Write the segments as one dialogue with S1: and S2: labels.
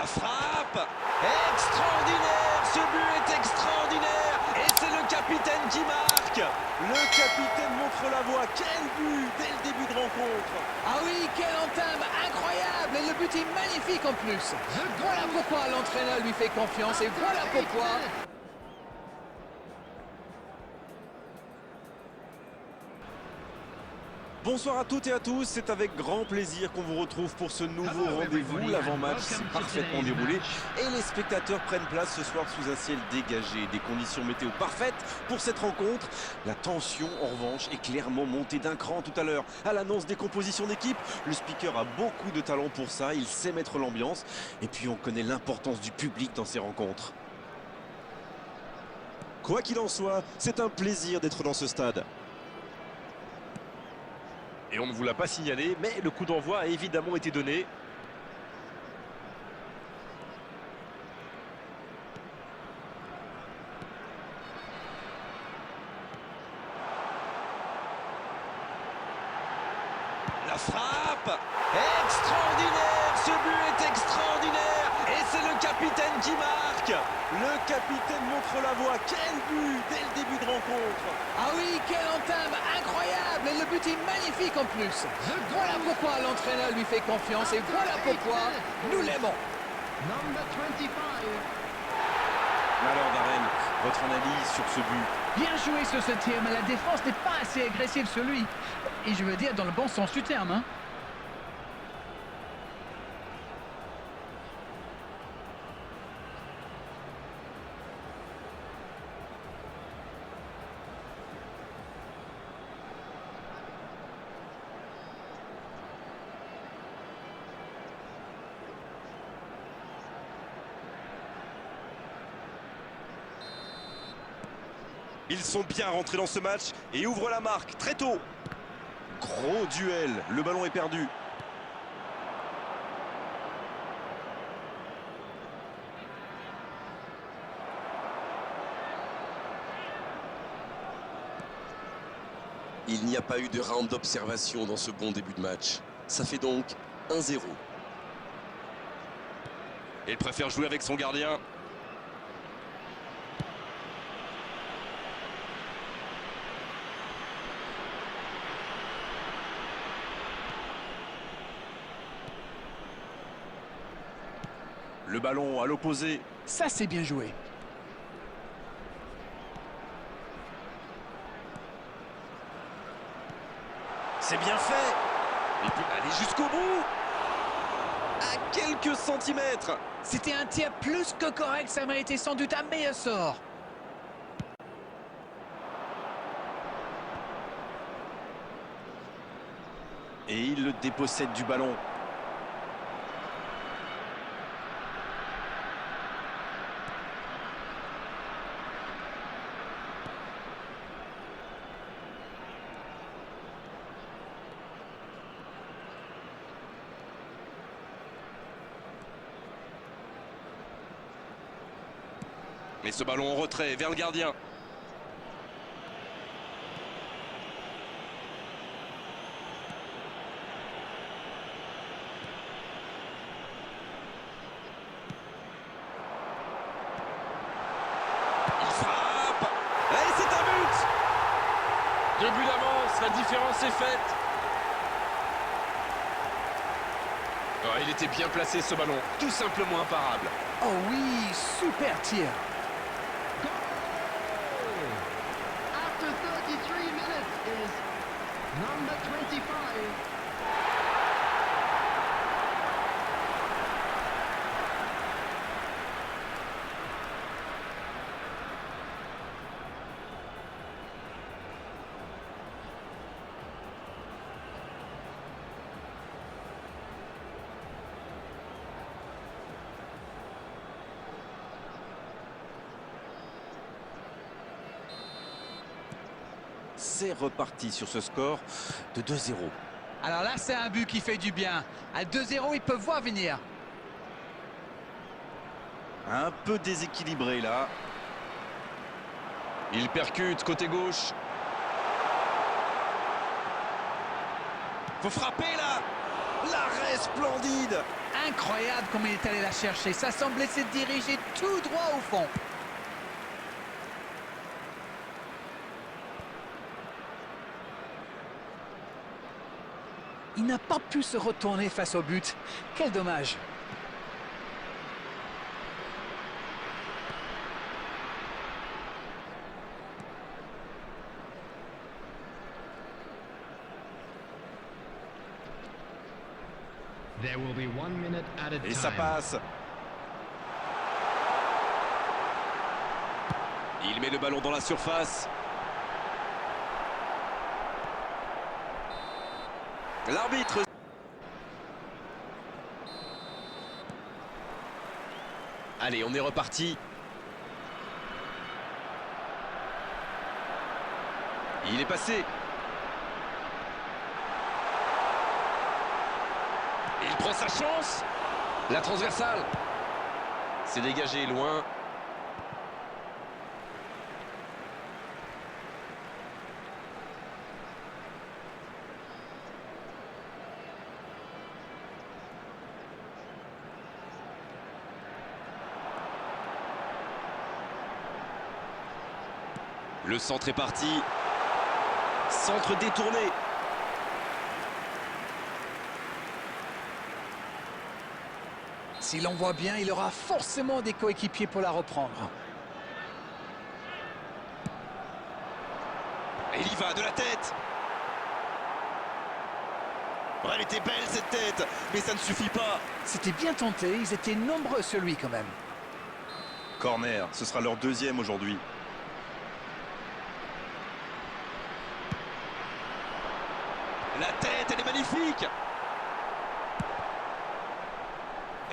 S1: La frappe extraordinaire, ce but est extraordinaire et c'est le capitaine qui marque. Le capitaine montre la voie, quel but dès le début de rencontre.
S2: Ah oui, quelle entame incroyable et le but est magnifique en plus. Voilà pourquoi l'entraîneur lui fait confiance et voilà pourquoi...
S1: Bonsoir à toutes et à tous, c'est avec grand plaisir qu'on vous retrouve pour ce nouveau rendez-vous. L'avant-match s'est parfaitement déroulé et les spectateurs prennent place ce soir sous un ciel dégagé. Des conditions météo parfaites pour cette rencontre. La tension, en revanche, est clairement montée d'un cran tout à l'heure. À l'annonce des compositions d'équipe, le speaker a beaucoup de talent pour ça, il sait mettre l'ambiance. Et puis on connaît l'importance du public dans ces rencontres. Quoi qu'il en soit, c'est un plaisir d'être dans ce stade. Et on ne vous l'a pas signalé, mais le coup d'envoi a évidemment été donné. La frappe extraordinaire, ce but est extraordinaire et c'est le capitaine qui marque. Le capitaine montre la voie, quel but dès le début de rencontre.
S2: Ah oui, quelle entame incroyable et le but est magnifique en plus. Voilà pourquoi l'entraîneur lui fait confiance et voilà pourquoi nous l'aimons.
S1: Alors Darren, votre analyse sur ce but?
S3: Bien joué sur ce tir, mais la défense n'est pas assez agressive sur lui. Et je veux dire dans le bon sens du terme, hein.
S1: Ils sont bien rentrés dans ce match et ouvrent la marque très tôt. Gros duel, le ballon est perdu.
S4: Il n'y a pas eu de round d'observation dans ce bon début de match. Ça fait donc 1-0.
S1: Il préfère jouer avec son gardien. Le ballon à l'opposé.
S3: Ça, c'est bien joué.
S1: C'est bien fait. Il peut aller jusqu'au bout. À quelques centimètres.
S2: C'était un tir plus que correct, ça méritait sans doute un meilleur sort.
S1: Et il le dépossède du ballon. Mais ce ballon en retrait vers le gardien. Il frappe. Et c'est un but. 2 buts d'avance, la différence est faite. Oh, il était bien placé ce ballon, tout simplement imparable.
S2: Oh oui, super tir.
S5: After 33 minutes is number 25.
S1: C'est reparti sur ce score de 2-0.
S2: Alors là, c'est un but qui fait du bien. À 2-0, ils peuvent voir venir.
S1: Un peu déséquilibré là. Il percute côté gauche. Faut frapper là. L'arrêt splendide.
S3: Incroyable comme il est allé la chercher. Ça semblait se diriger tout droit au fond. Il n'a pas pu se retourner face au but. Quel dommage.
S5: There will be 1 minute added
S1: Et ça
S5: time.
S1: passe. Il met le ballon dans la surface. L'arbitre. Allez, on est reparti. Il est passé. Il prend sa chance. La transversale. C'est dégagé loin. Le centre est parti. Centre détourné.
S3: Si l'on voit bien, il aura forcément des coéquipiers pour la reprendre.
S1: Et il y va de la tête. Oh, elle était belle cette tête, mais ça ne suffit pas.
S3: C'était bien tenté, ils étaient nombreux sur lui quand même.
S1: Corner, ce sera leur deuxième aujourd'hui. La tête, elle est magnifique.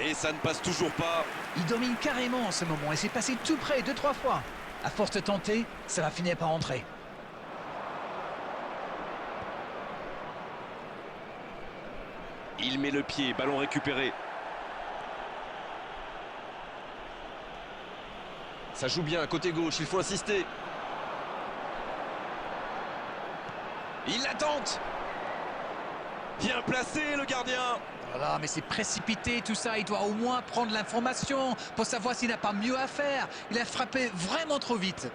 S1: Et ça ne passe toujours pas.
S3: Il domine carrément en ce moment et c'est passé tout près 2-3 fois. À force de tenter, ça va finir par entrer.
S1: Il met le pied, ballon récupéré. Ça joue bien, côté gauche, il faut insister. Il la tente. Bien placé, le gardien.
S3: Voilà, mais c'est précipité tout ça. Il doit au moins prendre l'information pour savoir s'il n'a pas mieux à faire. Il a frappé vraiment trop vite.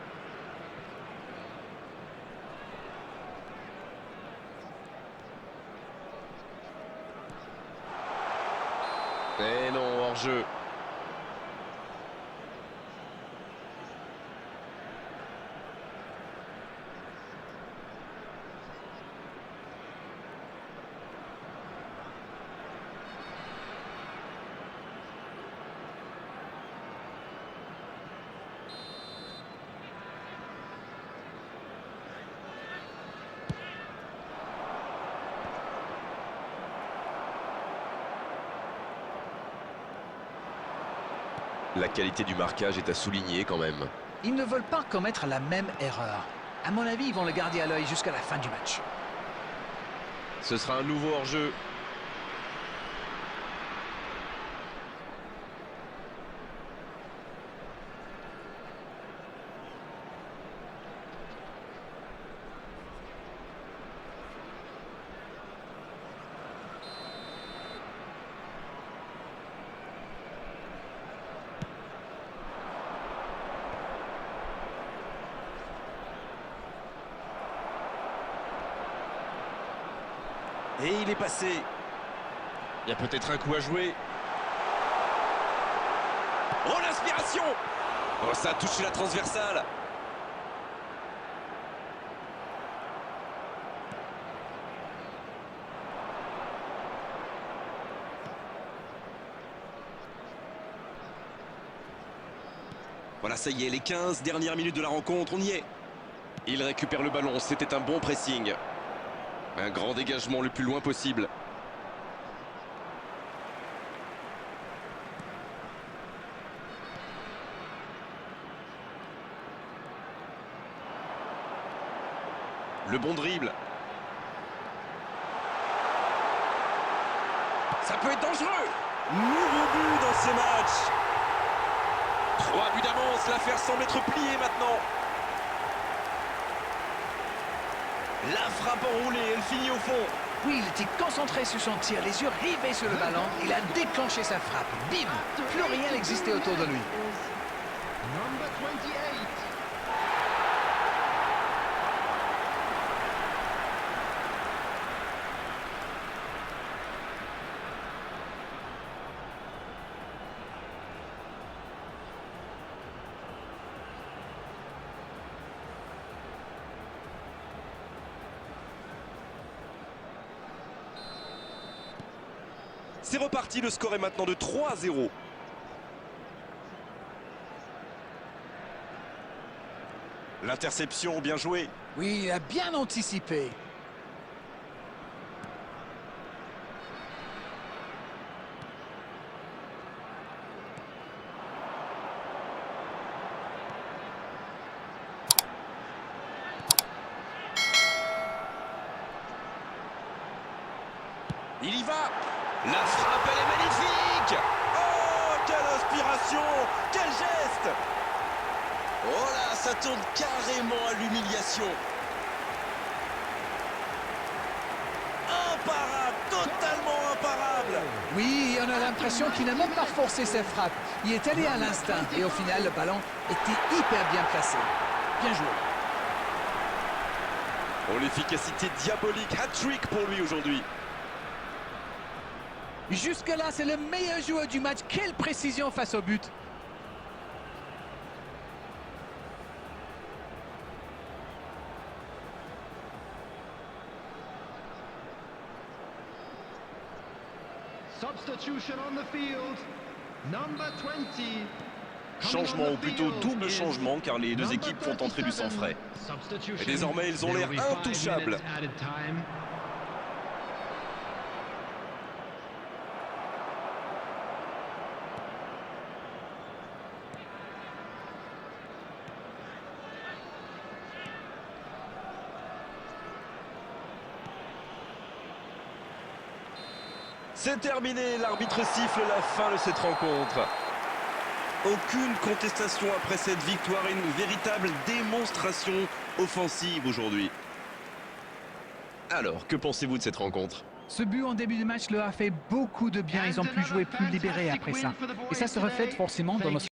S1: Eh non, hors-jeu. La qualité du marquage est à souligner quand même.
S3: Ils ne veulent pas commettre la même erreur. À mon avis, ils vont le garder à l'œil jusqu'à la fin du match.
S1: Ce sera un nouveau hors-jeu. Et il est passé. Il y a peut-être un coup à jouer. Oh, l'inspiration! Oh, ça a touché la transversale. Voilà, ça y est, les 15 dernières minutes de la rencontre, on y est. Il récupère le ballon, c'était un bon pressing. Un grand dégagement le plus loin possible. Le bon dribble. Ça peut être dangereux. Nouveau but dans ce match. 3 buts d'avance, l'affaire semble être pliée maintenant. La frappe enroulée, elle finit au fond.
S2: Oui, il était concentré sur son tir, les yeux rivés sur le ballon. Il a déclenché sa frappe. Bim! Plus rien n'existait autour de lui.
S5: Number 28.
S1: C'est reparti, le score est maintenant de 3-0. L'interception, bien joué.
S2: Oui, il a bien anticipé.
S1: Il y va. La frappe, elle est magnifique. Oh, quelle inspiration, quel geste.
S4: Oh là, ça tourne carrément à l'humiliation.
S1: Imparable, totalement imparable.
S2: Oui, on a l'impression qu'il n'a même pas forcé sa frappe. Il est allé à l'instinct et au final, le ballon était hyper bien placé. Bien joué.
S1: Oh, l'efficacité diabolique, hat-trick pour lui aujourd'hui.
S2: Jusque-là, c'est le meilleur joueur du match. Quelle précision face au but.
S5: Substitution on the field. Number 20.
S1: Changement, ou plutôt double changement, car les deux équipes font entrer du sang frais. Et désormais, ils ont l'air intouchables. C'est terminé, l'arbitre siffle la fin de cette rencontre. Aucune contestation après cette victoire, une véritable démonstration offensive aujourd'hui. Alors, que pensez-vous de cette rencontre?
S3: Ce but en début de match leur a fait beaucoup de bien. Ils ont pu jouer plus libérés après ça. Et ça se reflète forcément dans notre